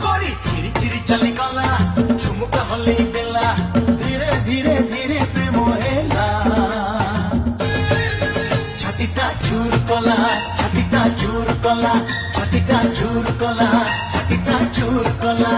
गड़ी धीरे धीरे चली गला झुमुका हले देला धीरे धीरे धीरे प्रेम हेला छातीटा चूर कला छातीटा चूर कला छातीटा चूर कला छातीटा चूर कला